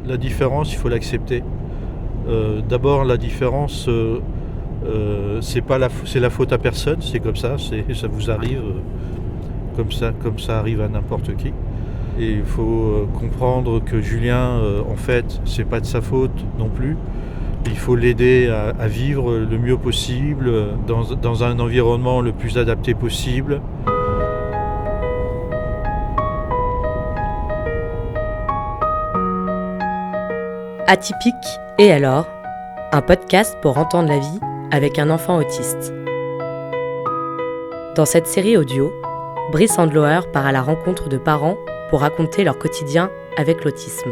La différence, il faut l'accepter. D'abord, la différence, c'est la faute à personne, c'est comme ça, ça vous arrive comme ça arrive à n'importe qui. Et il faut comprendre que Julien, en fait, c'est pas de sa faute non plus. Il faut l'aider à vivre le mieux possible, dans un environnement le plus adapté possible. Atypique et alors, un podcast pour entendre la vie avec un enfant autiste. Dans cette série audio, Brice Andlauer part à la rencontre de parents pour raconter leur quotidien avec l'autisme.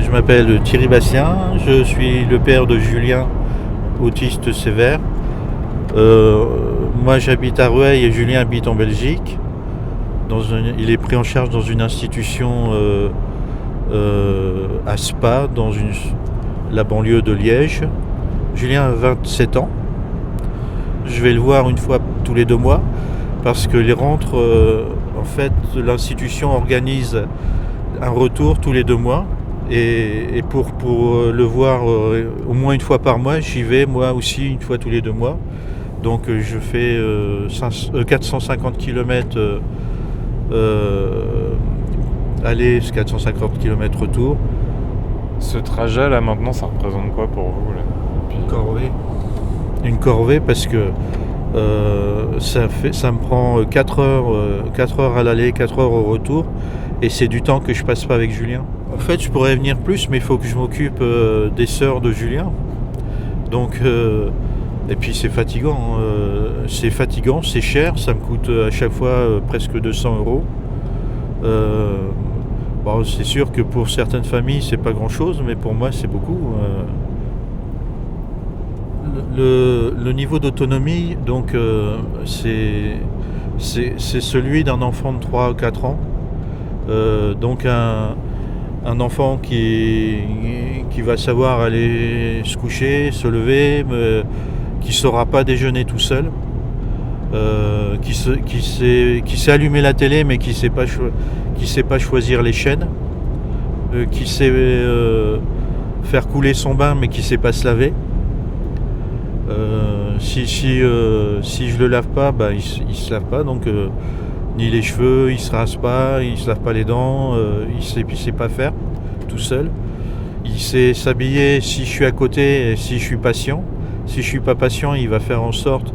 Je m'appelle Thierry Bastien, je suis le père de Julien, autiste sévère. Moi j'habite à Rueil et Julien habite en Belgique. Il est pris en charge dans une institution à Spa, dans la banlieue de Liège. Julien a 27 ans. Je vais le voir une fois tous les 2 mois parce que en fait, l'institution organise un retour tous les 2 mois. Et pour le voir au moins une fois par mois, j'y vais moi aussi une fois tous les 2 mois. Donc je fais 450 km aller, 450 km retour. Ce trajet là maintenant, ça représente quoi pour vous là? Une corvée parce que ça me prend 4 heures à l'aller, 4 heures au retour. Et c'est du temps que je passe pas avec Julien. En fait, je pourrais venir plus, mais il faut que je m'occupe des sœurs de Julien. Donc, et puis c'est fatigant. C'est cher. Ça me coûte à chaque fois presque 200 €. Bon, c'est sûr que pour certaines familles, c'est pas grand-chose, mais pour moi, c'est beaucoup. Le niveau d'autonomie, donc, c'est celui d'un enfant de 3 ou 4 ans. Donc un enfant qui va savoir aller se coucher, se lever, qui ne saura pas déjeuner tout seul, qui sait allumer la télé mais qui ne sait pas choisir les chaînes, qui sait faire couler son bain mais qui ne sait pas se laver. Si je le lave pas, il se lave pas, donc ni les cheveux, il se rase pas, il se lave pas les dents, il sait pas faire tout seul. Il sait s'habiller si je suis à côté et si je suis patient. Si je suis pas patient, il va faire en sorte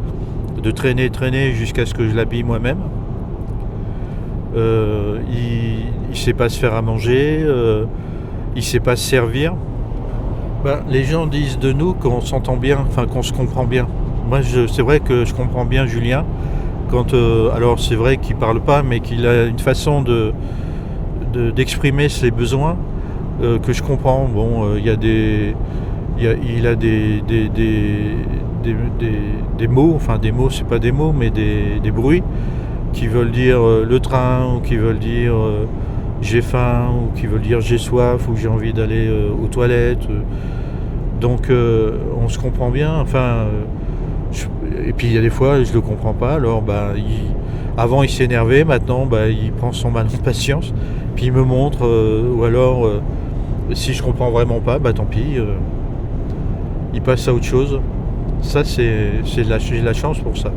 de traîner jusqu'à ce que je l'habille moi-même. Il sait pas se faire à manger, il sait pas se servir. Les gens disent de nous qu'on s'entend bien, enfin qu'on se comprend bien. Moi, c'est vrai que je comprends bien Julien. Alors c'est vrai qu'il parle pas, mais qu'il a une façon d'exprimer ses besoins que je comprends. Bon, il a des mots, enfin des mots, c'est pas des mots, mais des bruits qui veulent dire le train, ou qui veulent dire j'ai faim, ou qui veulent dire j'ai soif, ou j'ai envie d'aller aux toilettes. Donc on se comprend bien. Enfin. Et puis il y a des fois je le comprends pas, alors avant il s'énervait, maintenant il prend son mal en patience, puis il me montre, ou alors si je comprends vraiment pas, tant pis, il passe à autre chose. Ça j'ai la chance pour ça.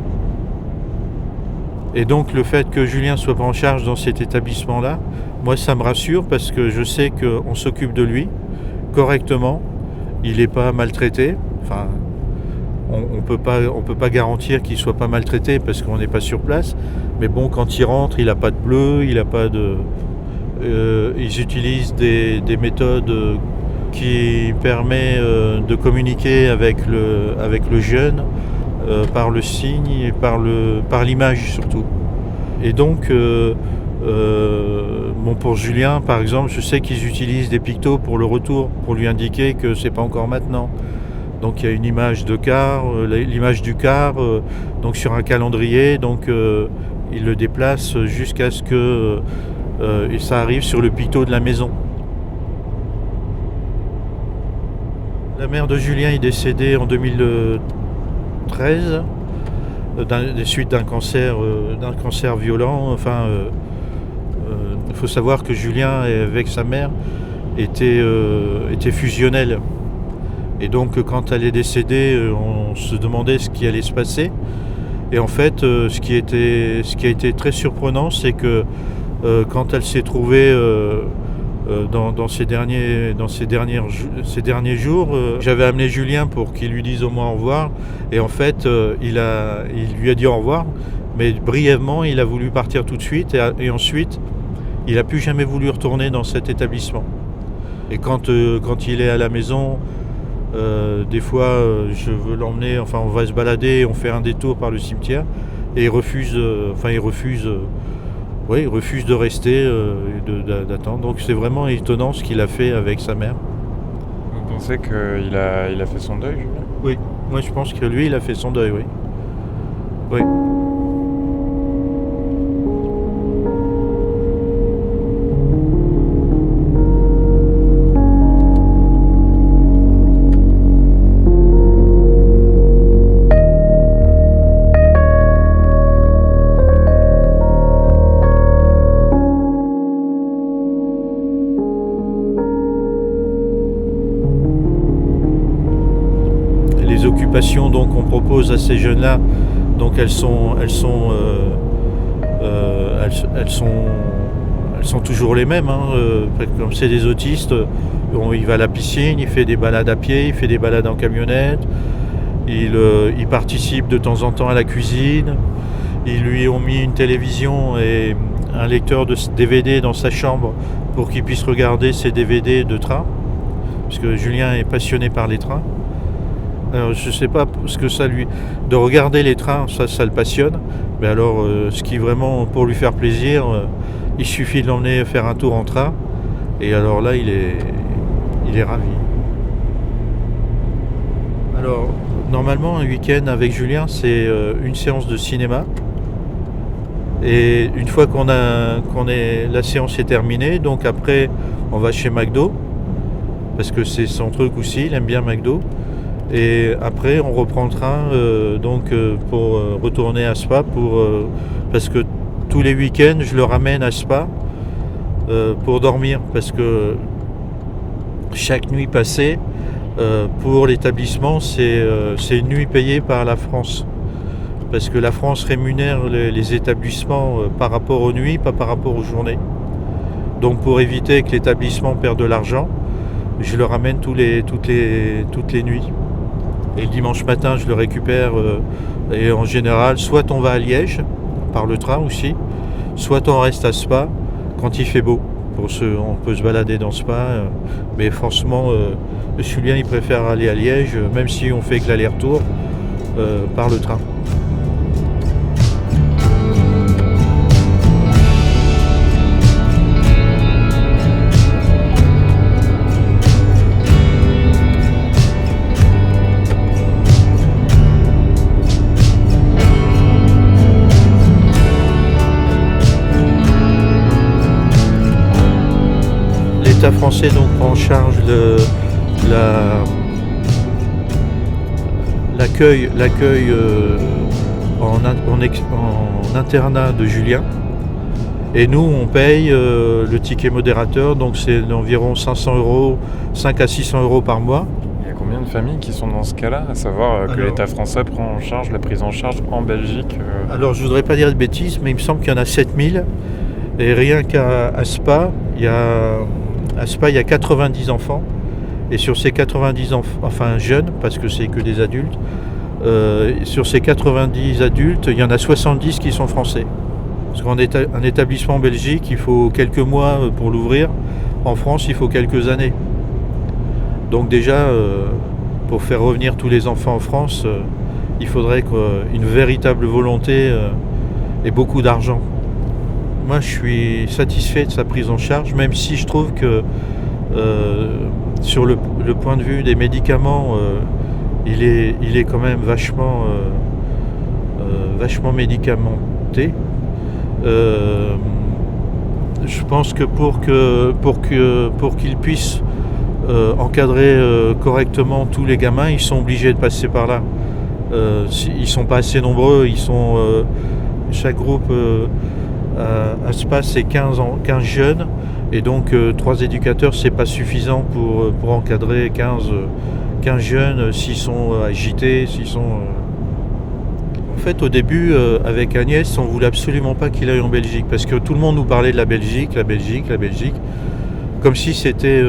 Et donc le fait que Julien soit pas en charge dans cet établissement là, moi ça me rassure parce que je sais qu'on s'occupe de lui correctement, il n'est pas maltraité, enfin. On peut pas garantir qu'il soit pas maltraité parce qu'on n'est pas sur place. Mais bon, quand il rentre, il n'a pas de bleu, il a pas de. Ils utilisent des méthodes qui permettent de communiquer avec le jeune par le signe et par l'image surtout. Et donc, pour Julien, par exemple, je sais qu'ils utilisent des pictos pour le retour, pour lui indiquer que c'est pas encore maintenant. Donc il y a une image de car, l'image du car, donc sur un calendrier, donc il le déplace jusqu'à ce que ça arrive sur le pitot de la maison. La mère de Julien est décédée en 2013 des suites d'un cancer violent. Il faut savoir que Julien, avec sa mère, était fusionnel. Et donc quand elle est décédée, on se demandait ce qui allait se passer. Et en fait, ce qui a été très surprenant, c'est que quand elle s'est trouvée dans ces derniers jours, j'avais amené Julien pour qu'il lui dise au moins au revoir. Et en fait, il lui a dit au revoir, mais brièvement, il a voulu partir tout de suite. Et ensuite, il n'a plus jamais voulu retourner dans cet établissement. Et quand il est à la maison, des fois, je veux l'emmener, on va se balader, on fait un détour par le cimetière, et il refuse de rester, d'attendre. Donc c'est vraiment étonnant ce qu'il a fait avec sa mère. Vous pensez qu'il a fait son deuil, Julien ? Oui, moi je pense que lui, il a fait son deuil, oui. Oui. Les occupations donc qu'on propose à ces jeunes-là, donc elles sont toujours les mêmes. Comme c'est des autistes, il va à la piscine, il fait des balades à pied, il fait des balades en camionnette, il participe de temps en temps à la cuisine. Ils lui ont mis une télévision et un lecteur de DVD dans sa chambre pour qu'il puisse regarder ses DVD de train, parce que Julien est passionné par les trains. Alors, je ne sais pas ce que ça lui... De regarder les trains, ça le passionne. Mais alors, ce qui vraiment, pour lui faire plaisir, il suffit de l'emmener faire un tour en train. Et alors là, il est ravi. Alors, normalement, un week-end avec Julien, c'est une séance de cinéma. Et une fois la séance est terminée, donc après, on va chez McDo. Parce que c'est son truc aussi, il aime bien McDo. Et après, on reprend le train pour retourner à Spa parce que tous les week-ends, je le ramène à Spa pour dormir. Parce que chaque nuit passée, pour l'établissement, c'est une nuit payée par la France. Parce que la France rémunère les établissements par rapport aux nuits, pas par rapport aux journées. Donc pour éviter que l'établissement perde de l'argent, je le ramène toutes les nuits. Et le dimanche matin, je le récupère. Et en général, soit on va à Liège, par le train aussi, soit on reste à Spa quand il fait beau. On peut se balader dans Spa. Mais franchement, Julien, il préfère aller à Liège, même si on fait que l'aller-retour, par le train. L'État français donc prend en charge l'accueil en internat de Julien. Et nous, on paye le ticket modérateur, donc c'est d'environ 500 €, 5 à 600 € par mois. Il y a combien de familles qui sont dans ce cas-là, à savoir que l'État français prend en charge la prise en charge en Belgique Alors, je voudrais pas dire de bêtises, mais il me semble qu'il y en a 7000. Et rien qu'à Spa, il y a 90 enfants. Et sur ces 90 jeunes, parce que c'est que des adultes, sur ces 90 adultes, il y en a 70 qui sont français. Parce qu'un établissement en Belgique, il faut quelques mois pour l'ouvrir. En France, il faut quelques années. Donc déjà, pour faire revenir tous les enfants en France, il faudrait une véritable volonté et beaucoup d'argent. Moi, je suis satisfait de sa prise en charge, même si je trouve que sur le point de vue des médicaments, il est quand même vachement médicamenté. Je pense que pour qu'il puisse encadrer correctement tous les gamins, ils sont obligés de passer par là. Ils sont pas assez nombreux, chaque groupe à Spa c'est 15 jeunes, et donc 3 éducateurs c'est pas suffisant pour encadrer 15 jeunes s'ils sont agités, En fait, au début, avec Agnès, on voulait absolument pas qu'il aille en Belgique, parce que tout le monde nous parlait de la Belgique, comme si c'était,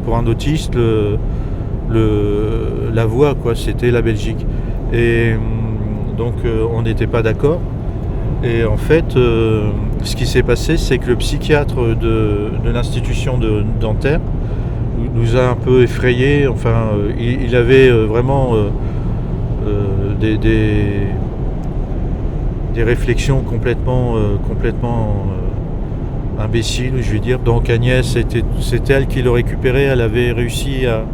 pour un autiste, la voie, quoi, c'était la Belgique. Et donc, on n'était pas d'accord. Et en fait, ce qui s'est passé, c'est que le psychiatre de l'institution dentaire nous a un peu effrayés. Enfin, il avait vraiment des réflexions complètement imbéciles, je vais dire. Donc Agnès, c'était elle qui le récupérait. Elle avait réussi à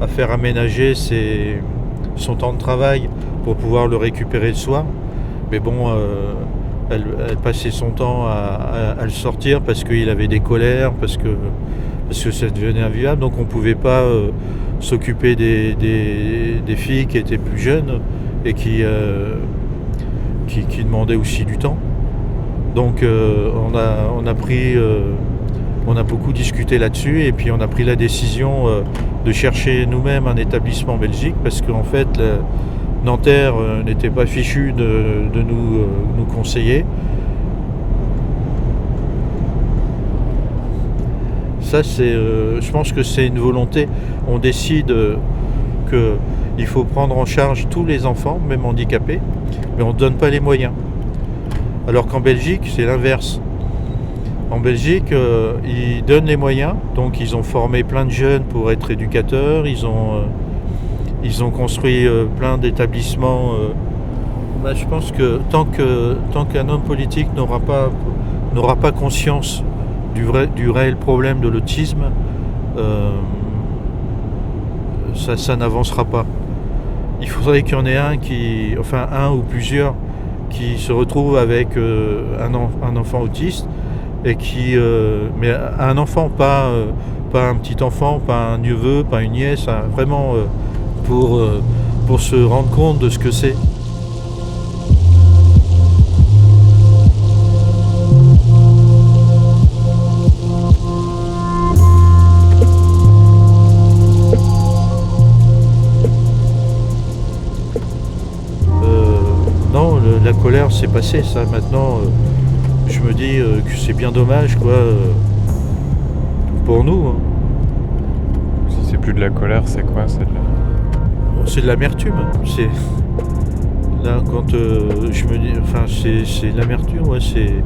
faire aménager son temps de travail pour pouvoir le récupérer le soir. Mais bon, elle passait son temps à le sortir parce qu'il avait des colères, parce que ça devenait invivable. Donc on ne pouvait pas s'occuper des filles qui étaient plus jeunes et qui demandaient aussi du temps. Donc on a beaucoup discuté là-dessus, et puis on a pris la décision de chercher nous-mêmes un établissement en Belgique, parce qu'en fait Nanterre n'était pas fichu de nous conseiller. Ça, je pense que c'est une volonté. On décide qu'il faut prendre en charge tous les enfants, même handicapés, mais on ne donne pas les moyens. Alors qu'en Belgique, c'est l'inverse. En Belgique, ils donnent les moyens, donc ils ont formé plein de jeunes pour être éducateurs, ils ont construit plein d'établissements. Je pense que tant qu'un homme politique n'aura pas conscience du réel problème de l'autisme, ça n'avancera pas. Il faudrait qu'il y en ait un ou plusieurs qui se retrouvent avec un enfant autiste, et mais un enfant, pas un petit enfant, pas un neveu, pas une nièce, vraiment pour se rendre compte de ce que c'est. La colère, c'est passé, ça. Maintenant, je me dis que c'est bien dommage, quoi, pour nous. Si c'est plus de la colère, c'est quoi? C'est de l'amertume. C'est là quand je me dis, c'est de l'amertume, ouais. Je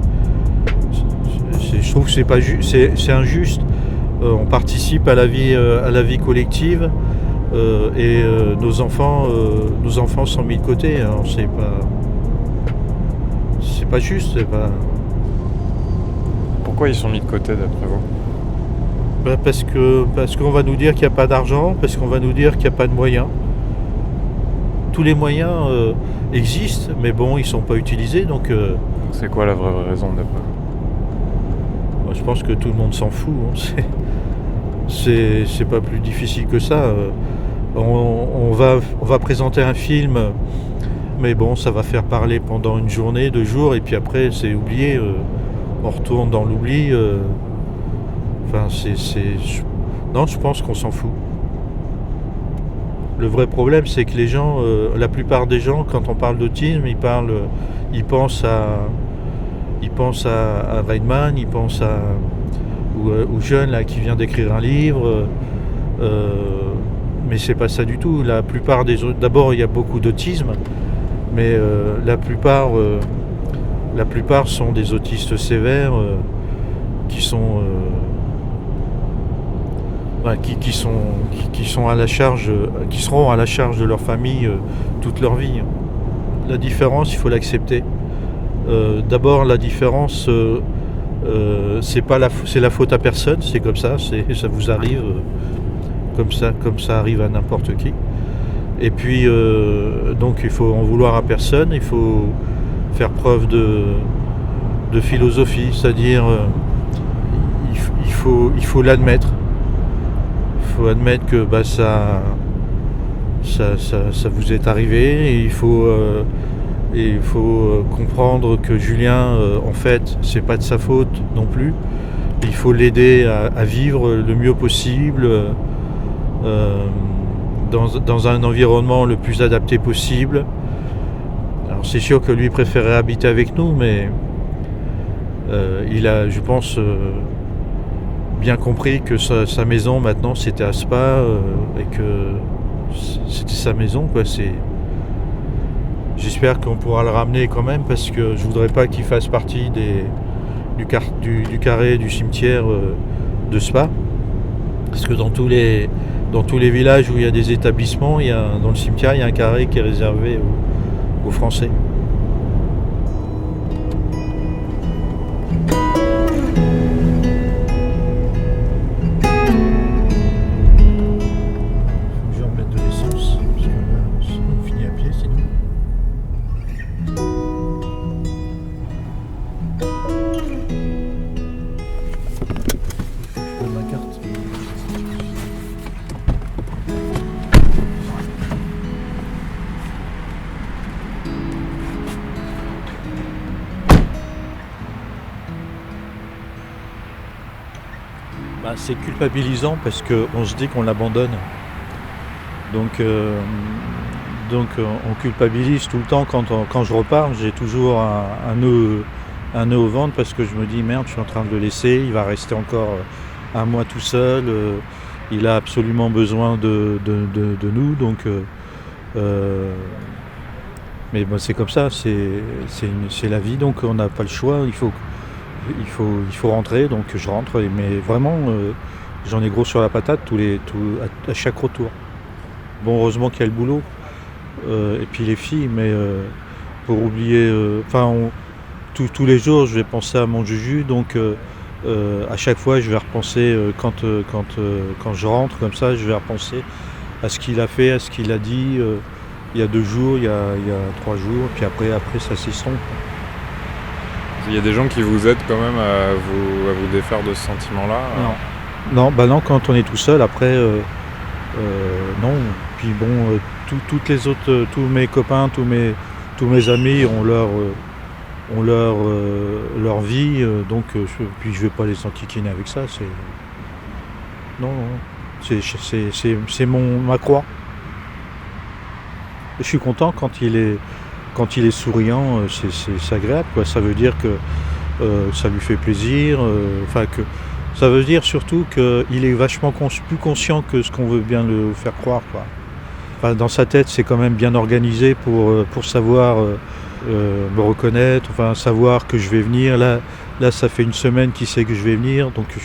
trouve que c'est pas juste, c'est injuste. On participe à la vie collective, et nos enfants sont mis de côté. Alors c'est pas juste. Pourquoi ils sont mis de côté d'après vous? Parce qu'on va nous dire qu'il n'y a pas d'argent, parce qu'on va nous dire qu'il n'y a pas de moyens. Tous les moyens existent, mais bon, ils ne sont pas utilisés. Donc, c'est quoi la vraie raison d'après vous? Je pense que tout le monde s'en fout. Hein. C'est pas plus difficile que ça. On va présenter un film, mais bon, ça va faire parler pendant une journée, 2 jours, et puis après c'est oublié. On retourne dans l'oubli. Non, je pense qu'on s'en fout. Le vrai problème, c'est que les gens, la plupart des gens, quand on parle d'autisme, ils pensent à Weidman, ils pensent au jeune là qui vient d'écrire un livre, mais c'est pas ça du tout. La plupart d'abord, il y a beaucoup d'autisme, mais la plupart sont des autistes sévères qui seront à la charge de leur famille toute leur vie. La différence, il faut l'accepter. D'abord, la différence, c'est la faute à personne, c'est comme ça, ça vous arrive comme ça arrive à n'importe qui. Et puis, donc il faut en vouloir à personne, il faut faire preuve de philosophie, c'est-à-dire il faut l'admettre. Il faut admettre que ça vous est arrivé et il faut comprendre que Julien, en fait, c'est pas de sa faute non plus. Il faut l'aider à vivre le mieux possible dans un environnement le plus adapté possible. Alors c'est sûr que lui préférait habiter avec nous, mais il a, je pense, bien compris que sa maison maintenant c'était à Spa et que c'était sa maison, quoi. J'espère qu'on pourra le ramener quand même, parce que je voudrais pas qu'il fasse partie du carré du cimetière de Spa, parce que dans tous les villages où il y a des établissements, dans le cimetière il y a un carré qui est réservé aux Français. C'est culpabilisant parce qu'on se dit qu'on l'abandonne. Donc on culpabilise tout le temps quand je repars. J'ai toujours un nœud au ventre, parce que je me dis merde, je suis en train de le laisser, il va rester encore un mois tout seul, il a absolument besoin de nous. Donc mais bon, c'est comme ça, c'est la vie, donc on n'a pas le choix, il faut rentrer, donc je rentre, mais vraiment j'en ai gros sur la patate à chaque retour. Bon, heureusement qu'il y a le boulot et puis les filles, mais pour oublier, tous les jours je vais penser à mon Juju, donc à chaque fois je vais repenser quand je rentre comme ça, je vais repenser à ce qu'il a fait, à ce qu'il a dit il y a 2 jours, il y a 3 jours, puis après ça s'estompe. Il y a des gens qui vous aident quand même à vous défaire de ce sentiment-là? Non, quand on est tout seul, après, non. Puis bon, toutes les autres, tous mes copains, tous mes amis ont leur vie, donc puis je vais pas les enquiquiner avec ça. Non, c'est ma croix. Je suis content quand il est souriant, c'est agréable, quoi. Ça veut dire que ça lui fait plaisir, ça veut dire surtout qu'il est vachement plus conscient que ce qu'on veut bien le faire croire, quoi. Enfin, dans sa tête, c'est quand même bien organisé pour savoir me reconnaître, savoir que je vais venir. Là, ça fait 1 semaine qu'il sait que je vais venir, donc je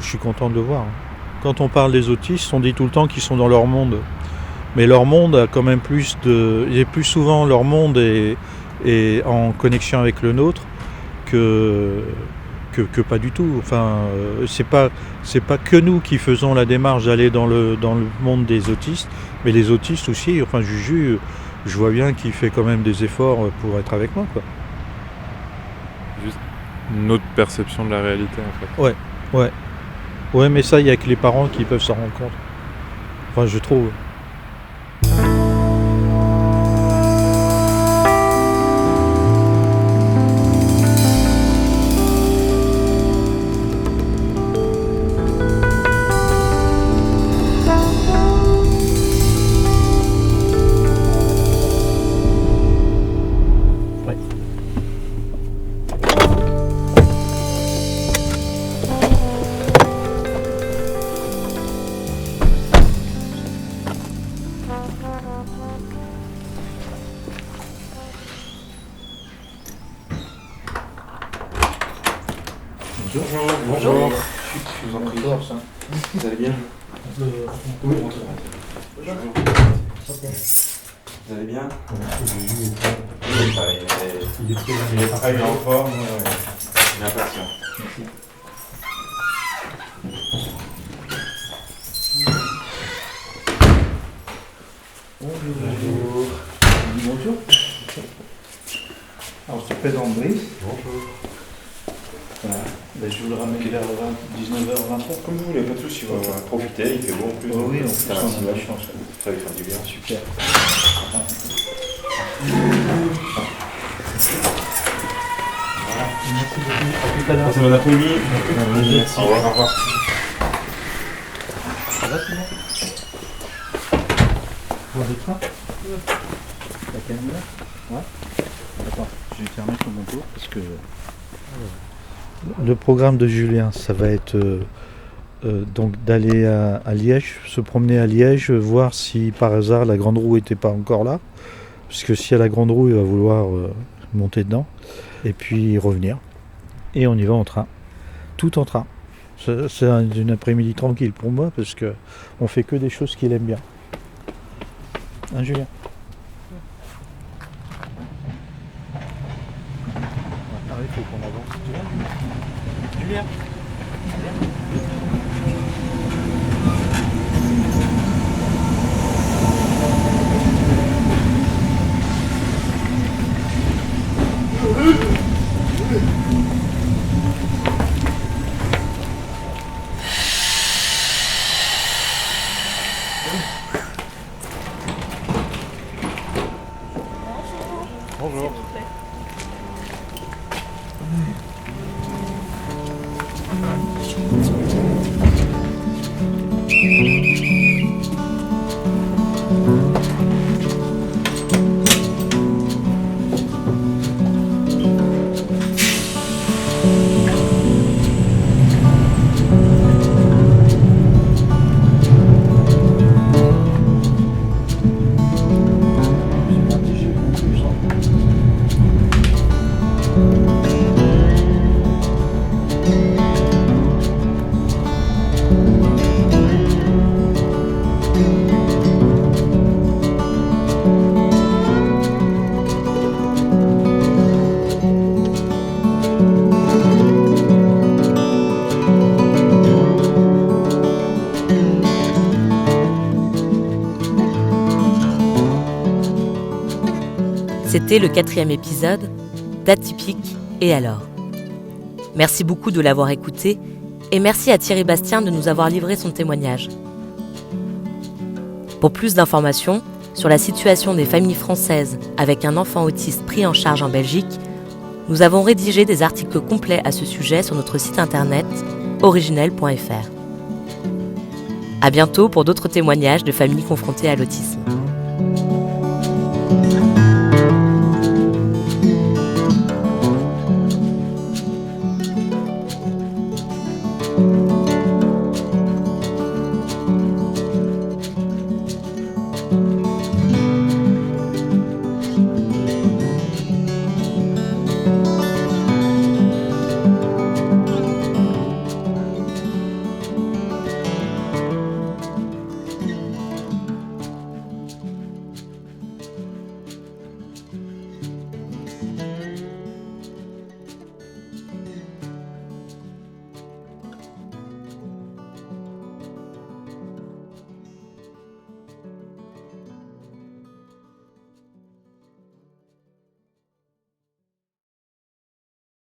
suis content de le voir. Quand on parle des autistes, on dit tout le temps qu'ils sont dans leur monde. Mais leur monde a quand même plus souvent leur monde est en connexion avec le nôtre que pas du tout. C'est pas que nous qui faisons la démarche d'aller dans le monde des autistes, mais les autistes aussi. Juju, je vois bien qu'il fait quand même des efforts pour être avec moi, quoi. Juste une autre perception de la réalité, en fait. Ouais, mais ça, il n'y a que les parents qui peuvent s'en rendre compte. Je trouve. Bonjour. Je vous en prie. Vous allez bien? Oui, bonjour. Vous allez bien? Il est prêt, il est en forme. Il est impatient. Merci. Bonjour. Bonjour. Alors, je te présente Brice. Bonjour. Voilà. Ben, je vous le ramène vers 19h, 20h. Comme vous voulez, pas de soucis, on va profiter, il fait beau en plus. Oh oui, en plus, ça on a de la chance. va faire du bien. Super. Voilà. Merci beaucoup. À tout à l'heure. Passez bon après-midi. Merci. Au revoir. Au revoir. Ça va tout le monde? Vous avez faim? La canne là? Ouais. Attends, je vais fermer sur mon tour parce que. Le programme de Julien, ça va être donc d'aller à Liège, se promener à Liège, voir si par hasard la grande roue n'était pas encore là. Parce que si à la grande roue, il va vouloir monter dedans. Et puis revenir. Et on y va en train. Tout en train. C'est une après-midi tranquille pour moi parce que on fait que des choses qu'il aime bien. Hein, Julien? Il faut qu'on avance. Julien? Bonjour. C'était le 4e épisode d'Atypique et alors. Merci beaucoup de l'avoir écouté et merci à Thierry Bastien de nous avoir livré son témoignage. Pour plus d'informations sur la situation des familles françaises avec un enfant autiste pris en charge en Belgique, nous avons rédigé des articles complets à ce sujet sur notre site internet originel.fr. À bientôt pour d'autres témoignages de familles confrontées à l'autisme.